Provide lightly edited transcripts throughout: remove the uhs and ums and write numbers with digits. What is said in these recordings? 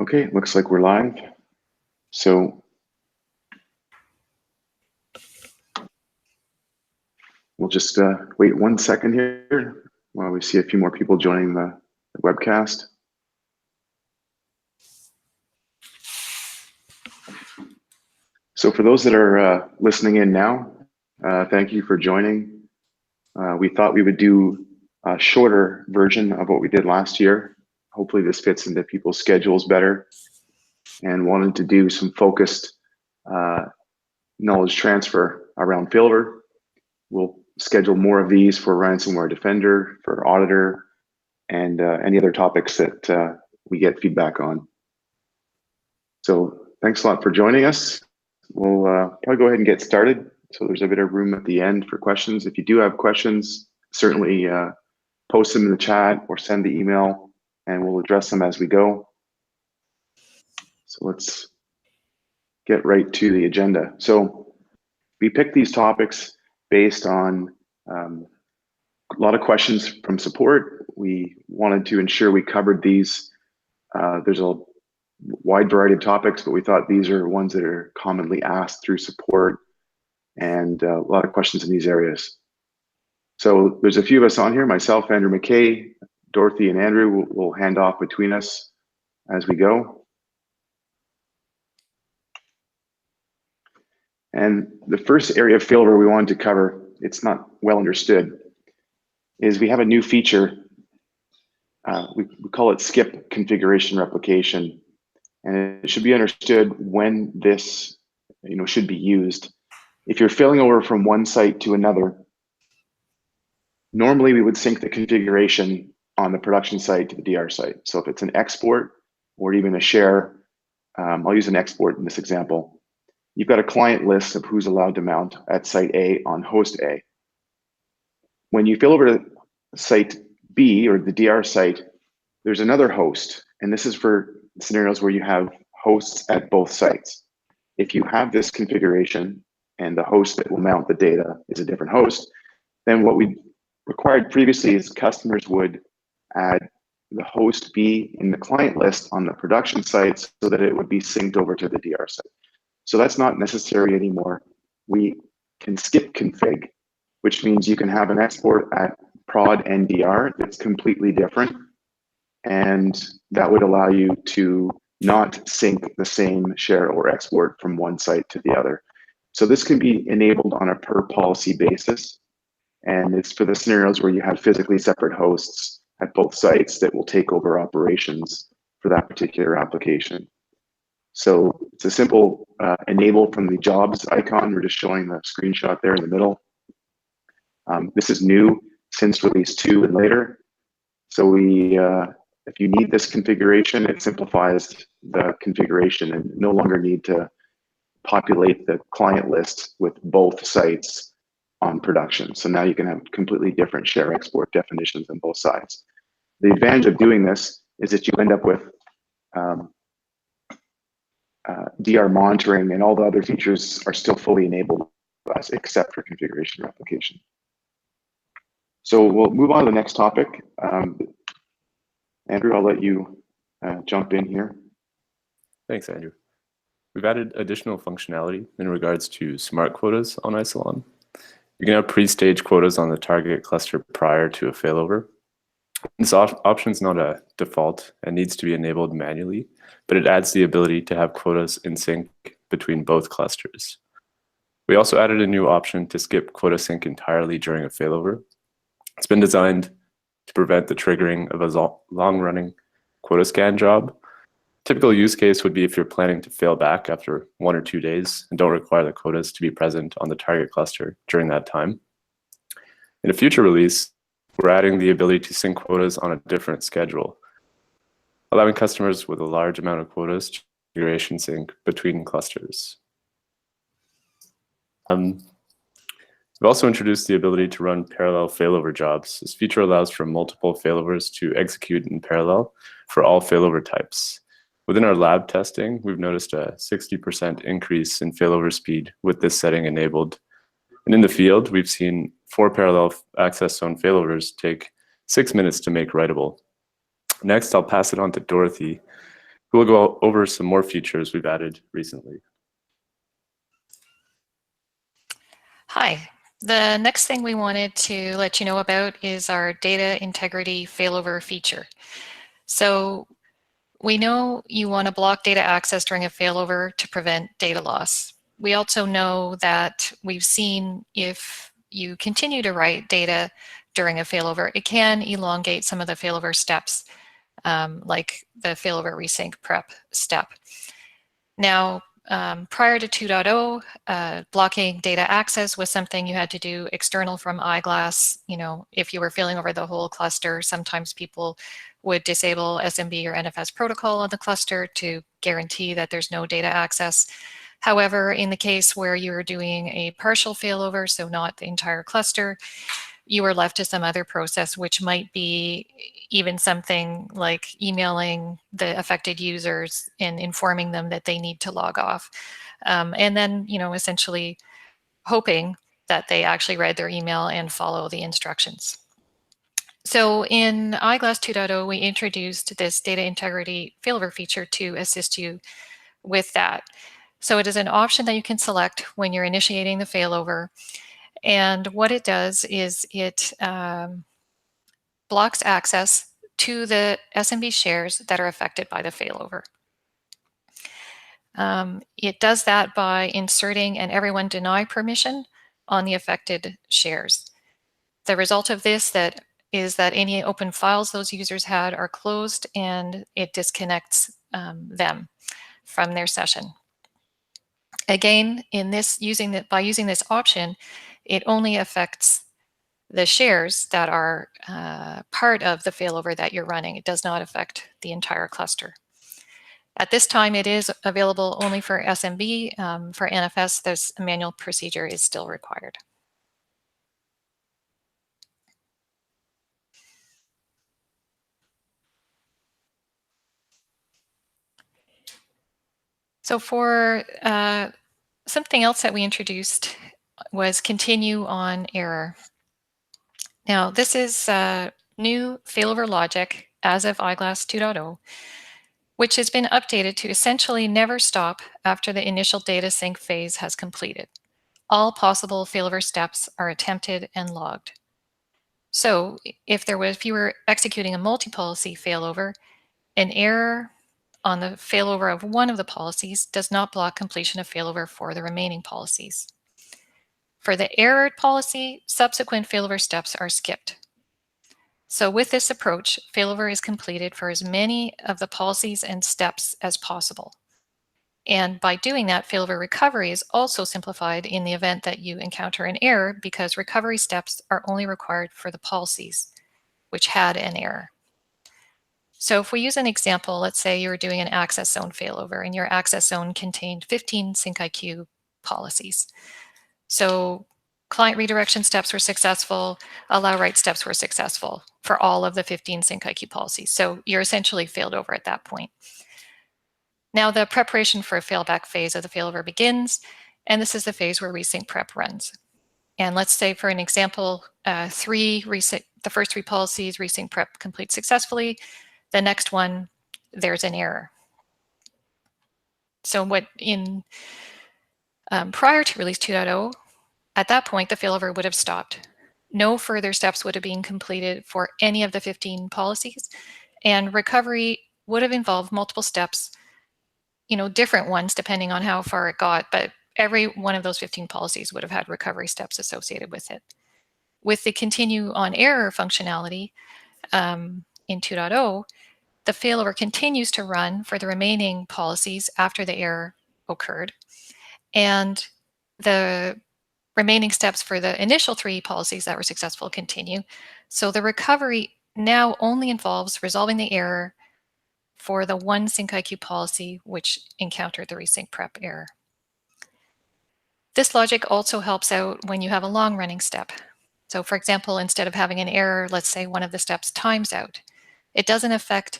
Okay, looks like we're live. So we'll just wait 1 second here while we see a few more people joining the webcast. So for those that are listening in now, thank you for joining. We thought we would do a shorter version of what we did last year. Hopefully this fits into people's schedules better, and wanted to do some focused knowledge transfer around Failover. We'll schedule more of these for Ransomware Defender, for Auditor, and any other topics that we get feedback on. So thanks a lot for joining us. We'll probably go ahead and get started. So there's a bit of room at the end for questions. If you do have questions, certainly post them in the chat or send the email, and we'll address them as we go. So let's get right to the agenda. So we picked these topics based on a lot of questions from support. We wanted to ensure we covered these. There's a wide variety of topics, but we thought these are ones that are commonly asked through support, and a lot of questions in these areas. So there's a few of us on here, myself, Andrew McKay, Dorothy, and Andrew. We'll hand off between us as we go. And the first area of Failover we wanted to cover, it's not well understood, is we have a new feature. We call it skip configuration replication. And it should be understood when this should be used. If you're failing over from one site to another, normally we would sync the configuration on the production site to the DR site. So if it's an export or even a share, I'll use an export in this example. You've got a client list of who's allowed to mount at site A on host A. When you fail over to site B or the DR site, there's another host. And this is for scenarios where you have hosts at both sites. If you have this configuration and the host that will mount the data is a different host, then what we required previously is customers would add the host B in the client list on the production site so that it would be synced over to the DR site. So that's not necessary anymore. We can skip config, which means you can have an export at prod and DR that's completely different. And that would allow you to not sync the same share or export from one site to the other. So this can be enabled on a per policy basis. And it's for the scenarios where you have physically separate hosts at both sites that will take over operations for that particular application. So it's a simple enable from the jobs icon. We're just showing the screenshot there in the middle. This is new since release 2 and later. So if you need this configuration, it simplifies the configuration and no longer need to populate the client list with both sites on production. So now you can have completely different share export definitions on both sides. The advantage of doing this is that you end up with DR monitoring, and all the other features are still fully enabled except for configuration replication. So we'll move on to the next topic. Andrew, I'll let you jump in here. Thanks, Andrew. We've added additional functionality in regards to smart quotas on Isilon. You can have pre-stage quotas on the target cluster prior to a failover. This option is not a default and needs to be enabled manually, but it adds the ability to have quotas in sync between both clusters. We also added a new option to skip quota sync entirely during a failover. It's been designed to prevent the triggering of a long-running quota scan job. Typical use case would be if you're planning to fail back after 1 or 2 days and don't require the quotas to be present on the target cluster during that time. In a future release, we're adding the ability to sync quotas on a different schedule, allowing customers with a large amount of quotas to configuration sync between clusters. We've also introduced the ability to run parallel failover jobs. This feature allows for multiple failovers to execute in parallel for all failover types. Within our lab testing, we've noticed a 60% increase in failover speed with this setting enabled. And in the field, we've seen 4 parallel access zone failovers take 6 minutes to make writable. Next, I'll pass it on to Dorothy We'll go over some more features we've added recently. Hi. The next thing we wanted to let you know about is our data integrity failover feature. So we know you want to block data access during a failover to prevent data loss. We also know that we've seen if you continue to write data during a failover, it can elongate some of the failover steps, like the failover resync prep step. Now, prior to 2.0, blocking data access was something you had to do external from Eyeglass. You know, if you were failing over the whole cluster, sometimes people would disable SMB or NFS protocol on the cluster to guarantee that there's no data access. However, in the case where you're doing a partial failover, so not the entire cluster, you are left to some other process, which might be even something like emailing the affected users and informing them that they need to log off. And then, you know, essentially hoping that they actually read their email and follow the instructions. So in Eyeglass 2.0, we introduced this data integrity failover feature to assist you with that. So it is an option that you can select when you're initiating the failover. And what it does is it blocks access to the SMB shares that are affected by the failover. It does that by inserting an everyone deny permission on the affected shares. The result of this is that any open files those users had are closed and it disconnects them from their session. Again, by using this option, it only affects the shares that are part of the failover that you're running. It does not affect the entire cluster. At this time, it is available only for SMB. For NFS, this manual procedure is still required. So for something else that we introduced was continue on error. Now, this is new failover logic as of Eyeglass 2.0, which has been updated to essentially never stop after the initial data sync phase has completed. All possible failover steps are attempted and logged. So if you were executing a multi-policy failover, an error on the failover of one of the policies does not block completion of failover for the remaining policies. For the errored policy, subsequent failover steps are skipped. So with this approach, failover is completed for as many of the policies and steps as possible. And by doing that, failover recovery is also simplified in the event that you encounter an error because recovery steps are only required for the policies which had an error. So if we use an example, let's say you were doing an access zone failover and your access zone contained 15 SyncIQ policies. So client redirection steps were successful, allow write steps were successful for all of the 15 SyncIQ policies. So you're essentially failed over at that point. Now the preparation for a failback phase of the failover begins, and this is the phase where resync prep runs. And let's say for an example, the first three policies resync prep complete successfully. The next one, there's an error. So what prior to release 2.0, at that point, the failover would have stopped. No further steps would have been completed for any of the 15 policies, and recovery would have involved multiple steps, different ones depending on how far it got, but every one of those 15 policies would have had recovery steps associated with it. With the continue on error functionality in 2.0, the failover continues to run for the remaining policies after the error occurred, and the remaining steps for the initial 3 policies that were successful continue. So the recovery now only involves resolving the error for the one SyncIQ policy which encountered the resync prep error. This logic also helps out when you have a long-running step. So for example, instead of having an error, let's say one of the steps times out. It doesn't affect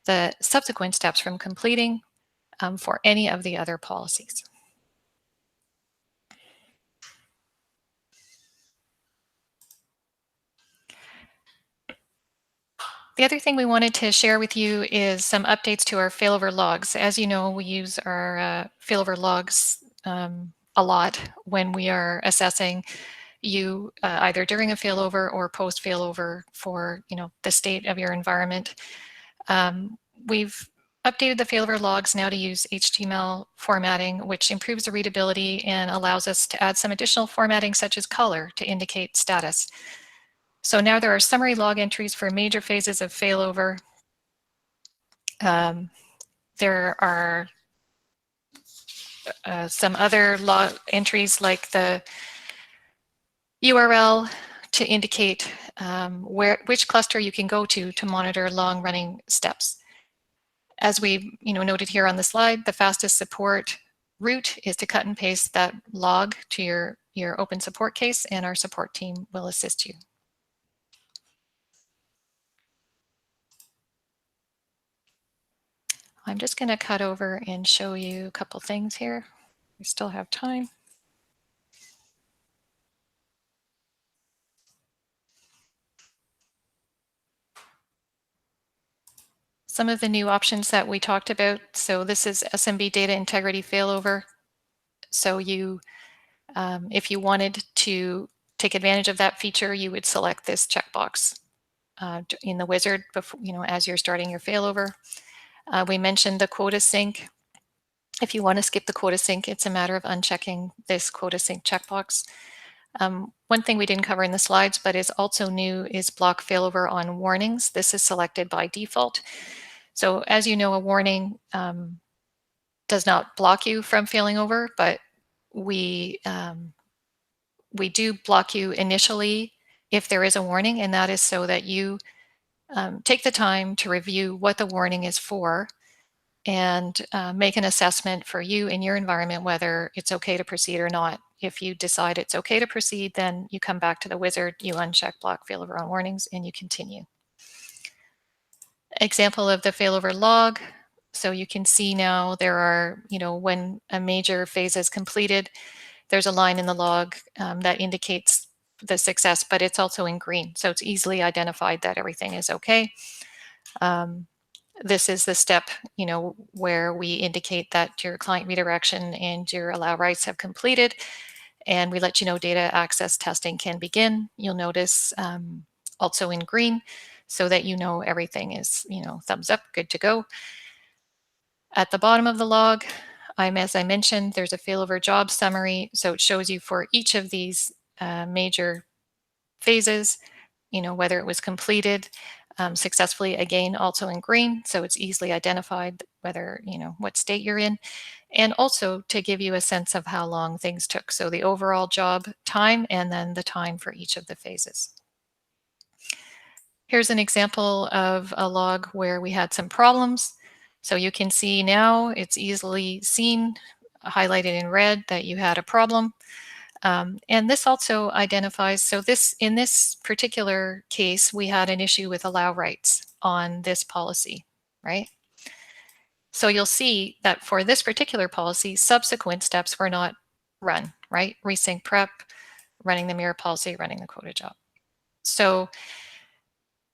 the subsequent steps from completing for any of the other policies. The other thing we wanted to share with you is some updates to our failover logs. As you know, we use our failover logs a lot when we are assessing you either during a failover or post failover for the state of your environment. We've updated the failover logs now to use HTML formatting, which improves the readability and allows us to add some additional formatting such as color to indicate status. So now there are summary log entries for major phases of failover. There are some other log entries like the URL to indicate which cluster you can go to monitor long-running steps. As we noted here on the slide, the fastest support route is to cut and paste that log to your open support case, and our support team will assist you. I'm just going to cut over and show you a couple things here. We still have time. Some of the new options that we talked about. So this is SMB data integrity failover. So you, if you wanted to take advantage of that feature, you would select this checkbox in the wizard before, as you're starting your failover. We mentioned the quota sync. If you want to skip the quota sync, it's a matter of unchecking this quota sync checkbox. One thing we didn't cover in the slides, but is also new, is block failover on warnings. This is selected by default. So as you know, a warning does not block you from failing over, but we do block you initially if there is a warning, and that is so that you take the time to review what the warning is for and make an assessment for you in your environment whether it's okay to proceed or not. If you decide it's okay to proceed, then you come back to the wizard, you uncheck block failover on warnings, and you continue. Example of the failover log. So you can see now there are, when a major phase is completed, there's a line in the log that indicates the success, but it's also in green. So it's easily identified that everything is okay. This is the step, where we indicate that your client redirection and your allow rights have completed, and we let you know data access testing can begin. You'll notice also in green, so that everything is, thumbs up, good to go. At the bottom of the log, as I mentioned, there's a failover job summary, so it shows you for each of these major phases, whether it was completed successfully, again, also in green, so it's easily identified whether, what state you're in, and also to give you a sense of how long things took. So the overall job time and then the time for each of the phases. Here's an example of a log where we had some problems. So you can see now it's easily seen, highlighted in red, that you had a problem. And this also identifies, so in this particular case, we had an issue with allow rights on this policy, right? So you'll see that for this particular policy, subsequent steps were not run, right? Resync prep, running the mirror policy, running the quota job. So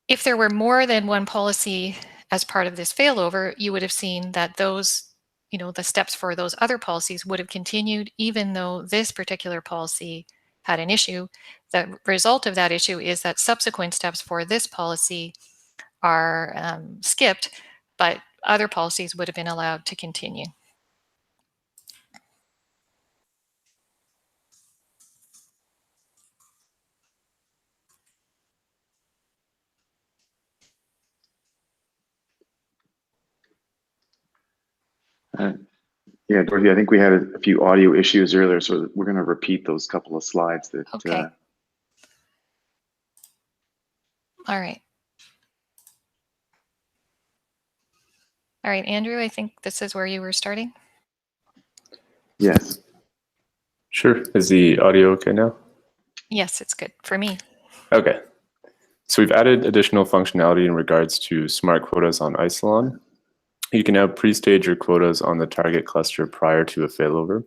if there were more than one policy as part of this failover, you would have seen that those, the steps for those other policies would have continued even though this particular policy had an issue. The result of that issue is that subsequent steps for this policy are skipped, but other policies would have been allowed to continue. Yeah, Dorothy, I think we had a few audio issues earlier, so we're going to repeat those couple of slides that. Okay. All right. All right, Andrew, I think this is where you were starting. Yes. Sure. Is the audio okay now? Yes, it's good for me. Okay. So we've added additional functionality in regards to smart quotas on Isilon. You can now pre-stage your quotas on the target cluster prior to a failover.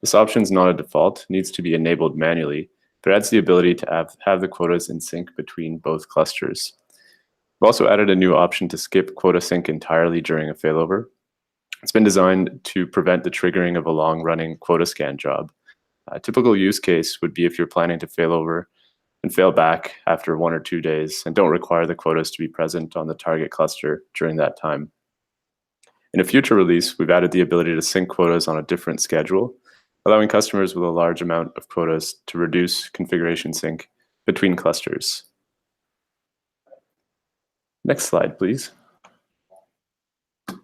This option is not a default, needs to be enabled manually, but adds the ability to have the quotas in sync between both clusters. We've also added a new option to skip quota sync entirely during a failover. It's been designed to prevent the triggering of a long-running quota scan job. A typical use case would be if you're planning to failover and fail back after 1 or 2 days and don't require the quotas to be present on the target cluster during that time. In a future release, we've added the ability to sync quotas on a different schedule, allowing customers with a large amount of quotas to reduce configuration sync between clusters. Next slide, please. We've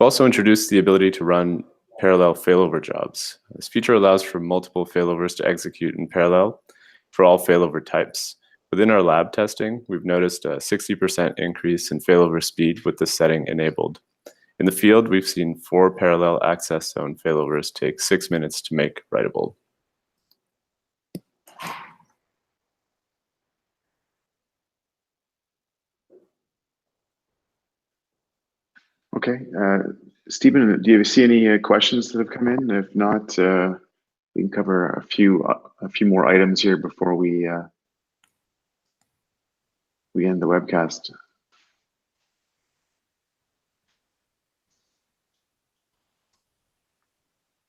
also introduced the ability to run parallel failover jobs. This feature allows for multiple failovers to execute in parallel for all failover types. Within our lab testing, we've noticed a 60% increase in failover speed with this setting enabled. In the field, we've seen 4 parallel access zone failovers take 6 minutes to make writable. Okay, Stephen, do you see any questions that have come in? If not, we can cover a few more items here before we end the webcast.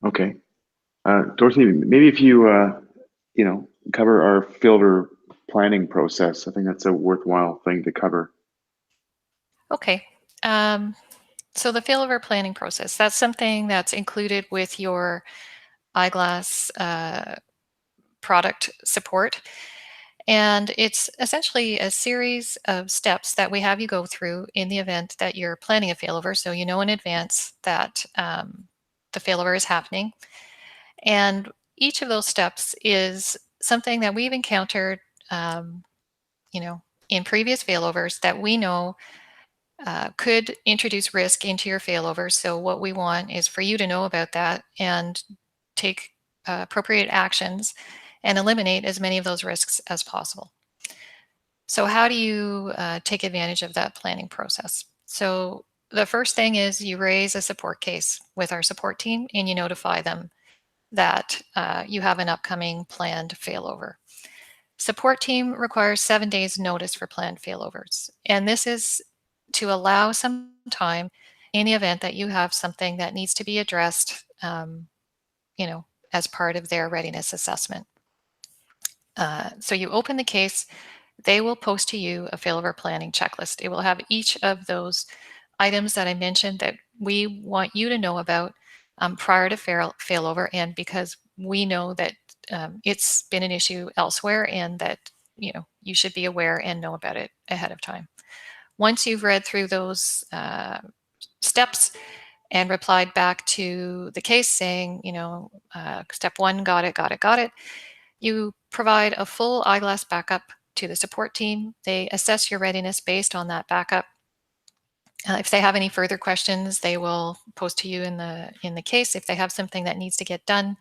Okay, Dorothy, maybe if you cover our failover planning process, I think that's a worthwhile thing to cover. Okay. So the failover planning process, that's something that's included with your Eyeglass product support. And it's essentially a series of steps that we have you go through in the event that you're planning a failover. So you know in advance that the failover is happening. And each of those steps is something that we've encountered, in previous failovers that we know could introduce risk into your failover. So what we want is for you to know about that and take appropriate actions and eliminate as many of those risks as possible. So how do you take advantage of that planning process? So the first thing is you raise a support case with our support team and you notify them that you have an upcoming planned failover. Support team requires 7 days notice for planned failovers. And this is to allow some time in the event that you have something that needs to be addressed, as part of their readiness assessment. So you open the case, they will post to you a failover planning checklist. It will have each of those items that I mentioned that we want you to know about prior to failover, and because we know that it's been an issue elsewhere and that you should be aware and know about it ahead of time. Once you've read through those steps and replied back to the case saying, step 1, got it, you provide a full Eyeglass backup to the support team. They assess your readiness based on that backup. If they have any further questions, they will post to you in the case. If they have something that needs to get done,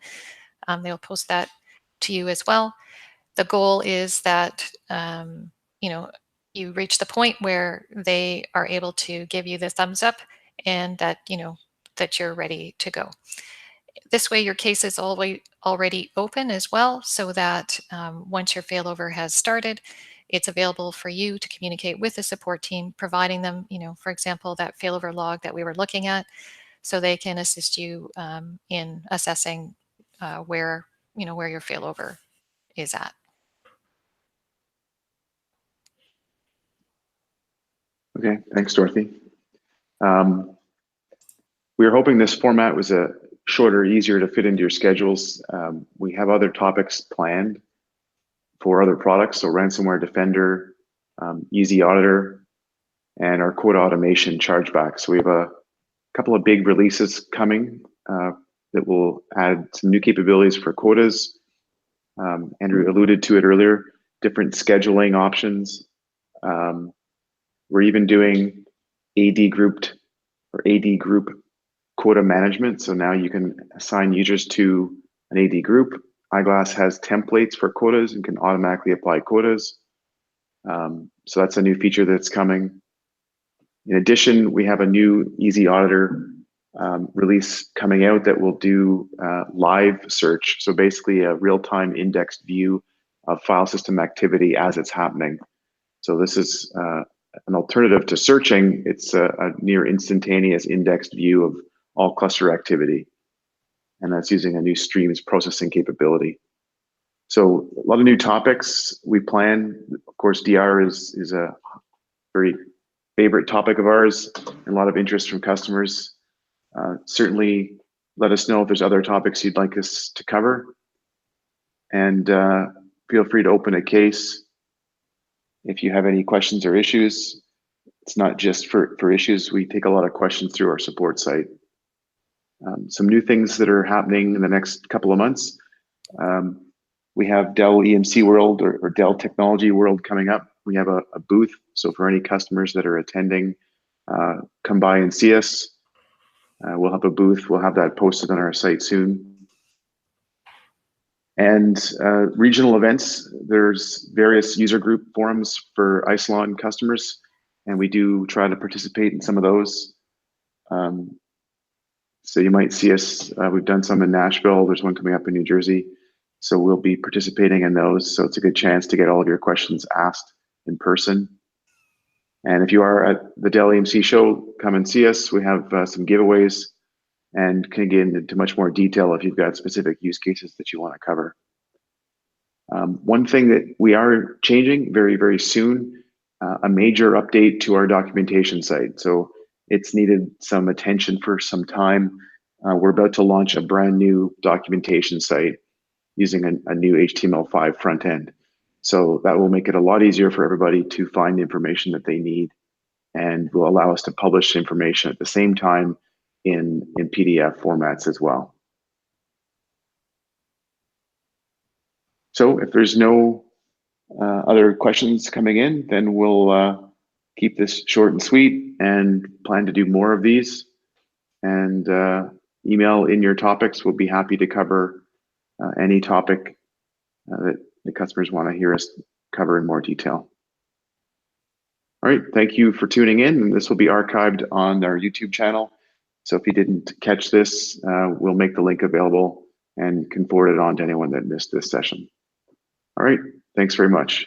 they'll post that to you as well. The goal is that you reach the point where they are able to give you the thumbs up and that that you're ready to go. This way your case is already open as well, so that once your failover has started, it's available for you to communicate with the support team, providing them, for example, that failover log that we were looking at, so they can assist you in assessing where your failover is at. Okay, thanks, Dorothy. We were hoping this format was shorter, easier to fit into your schedules. We have other topics planned for other products, so Ransomware Defender, Easy Auditor, and our quota automation chargeback. So we have a couple of big releases coming that will add some new capabilities for quotas. Andrew alluded to it earlier, different scheduling options. We're even doing AD group quota management. So now you can assign users to an AD group. Eyeglass has templates for quotas and can automatically apply quotas. So that's a new feature that's coming. In addition, we have a new Easy Auditor release coming out that will do live search. So basically a real-time indexed view of file system activity as it's happening. So this is an alternative to searching, it's a near instantaneous indexed view of all cluster activity. And that's using a new streams processing capability. So a lot of new topics we plan. Of course, DR is a very favorite topic of ours and a lot of interest from customers. Certainly let us know if there's other topics you'd like us to cover. And feel free to open a case if you have any questions or issues. It's not just for issues. We take a lot of questions through our support site. Some new things that are happening in the next couple of months. We have Dell EMC World or Dell Technology World coming up. We have a booth. So for any customers that are attending, come by and see us. We'll have a booth. We'll have that posted on our site soon. And regional events, there's various user group forums for Isilon customers, and we do try to participate in some of those. So you might see us, we've done some in Nashville, there's one coming up in New Jersey. So we'll be participating in those. So it's a good chance to get all of your questions asked in person. And if you are at the Dell EMC show, come and see us. We have some giveaways and can get into much more detail if you've got specific use cases that you want to cover. One thing that we are changing very, very soon, a major update to our documentation site. So it's needed some attention for some time. We're about to launch a brand new documentation site using a new HTML5 front end. So that will make it a lot easier for everybody to find the information that they need and will allow us to publish information at the same time in PDF formats as well. So if there's no other questions coming in, then we'll keep this short and sweet and plan to do more of these. And email in your topics. We'll be happy to cover any topic that the customers want to hear us cover in more detail. All right, thank you for tuning in. And this will be archived on our YouTube channel. So if you didn't catch this, we'll make the link available and can forward it on to anyone that missed this session. All right, thanks very much.